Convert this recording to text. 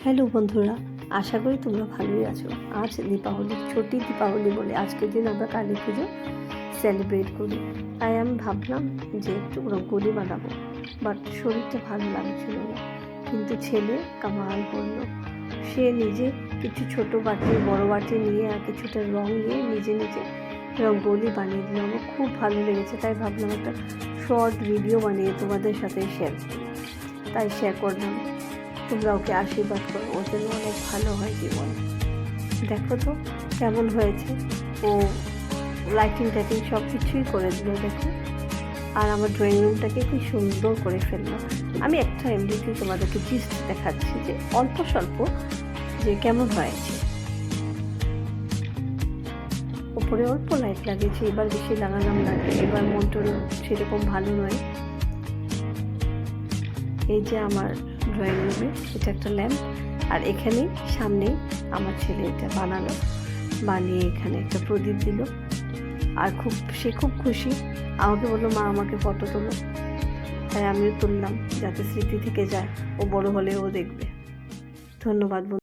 Hello বন্ধুরা, আশা করি তোমরা ভালোই আছো। আজ দীপাবলি, ছোটি দীপাবলি বলে আজকের দিন আমরা কালী পুজো সেলিব্রেট করি। তাই আমি ভাবলাম যে একটু রঙ্গোলি বানাবো, বাট শরীরটা ভালো লাগছিল না। কিন্তু ছেলে কামাল করলো, সে নিজে কিছু ছোট বাটি বড় বাটি নিয়ে আর কিছুটা রং নিয়ে নিজে রঙ্গোলি বানিয়ে দিল। আমার খুব ভালো লেগেছে, তাই ভাবলাম একটা শর্ট ভিডিও বানিয়ে তোমাদের সাথে শেয়ার করি। তাই শেয়ার করলাম, তোমরা ওকে আশীর্বাদ করো, ওর জন্য অনেক ভালো হয় জীবন। দেখো তো কেমন হয়েছে, ও লাইটিং টাইটিং সব কিছুই করে দিল দেখো। আর আমার ড্রয়িং রুমটাকে কি সুন্দর করে ফেললাম। আমি একটা এমনিতে তোমাদেরকে জিস্ট দেখাচ্ছি যে অল্প স্বল্প যে কেমন হয়েছে। উপরে অল্প লাইট লাগিয়েছি, এবার বেশি লাগালাম না, এবার মনটা সেরকম ভালো নয়। এই যে আমার ড্রয়িং রুমে এটা একটা ল্যাম্প, আর এখানে সামনেই আমার ছেলে এটা বানিয়ে এখানে একটা প্রদীপ দিল। আর সে খুব খুশি, আমাকে বললো মা আমাকে ফটো তোলো। তাই আমিও তুললাম যাতে স্মৃতি থেকে যায়, ও বড় হলে ও দেখবে। ধন্যবাদ।